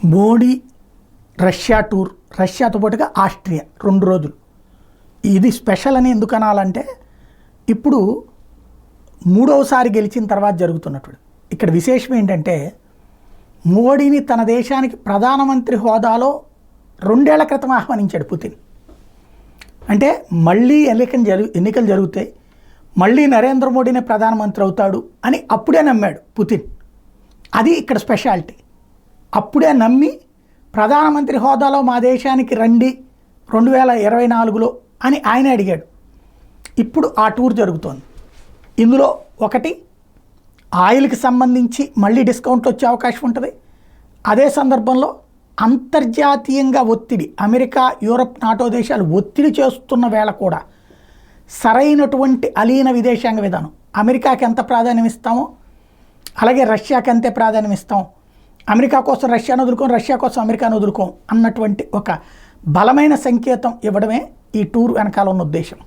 Modi Russia tour, రష్యాతో పాటుగా Austria 2 రోజులు. ఇది స్పెషల్ అని ఎందుకు అనాలంటే ఇప్పుడు 3వసారి గెలిచిన తర్వాత జరుగుతున్నప్పుడు ఇక్కడ విశేషం ఏంటంటే మోడీని తన దేశానికి ప్రధానమంత్రి హోదాలో 2 ఏళ్ల క్రితం ఆహ్వానించాడు పుతిన్. అంటే మళ్ళీ ఎన్నికలు జరుగుతాయి, మళ్ళీ నరేంద్ర మోడీనే ప్రధానమంత్రి అవుతాడు అని అప్పుడే నమ్మాడు పుతిన్. అది ఇక్కడ స్పెషాలిటీ. అప్పుడే నమ్మి ప్రధానమంత్రి హోదాలో మా దేశానికి రండి 2024లో అని ఆయన అడిగాడు. ఇప్పుడు ఆ టూర్ జరుగుతోంది. ఇందులో ఒకటి ఆయిల్కి సంబంధించి మళ్ళీ డిస్కౌంట్లు వచ్చే అవకాశం ఉంటుంది. అదే సందర్భంలో అంతర్జాతీయంగా ఒత్తిడి, అమెరికా, యూరప్, నాటో దేశాలు ఒత్తిడి చేస్తున్న వేళ కూడా సరైనటువంటి అలీన విదేశాంగ విధానం, అమెరికాకి ఎంత ప్రాధాన్యం ఇస్తామో అలాగే రష్యాకి అంతే ప్రాధాన్యం ఇస్తాం, అమెరికా కోసం రష్యాను వదులుకోం, రష్యా కోసం అమెరికాను వదులుకోం అన్నటువంటి ఒక బలమైన సంకేతం ఇవ్వడమే ఈ టూర్ వెనకాల ఉన్న ఉద్దేశం.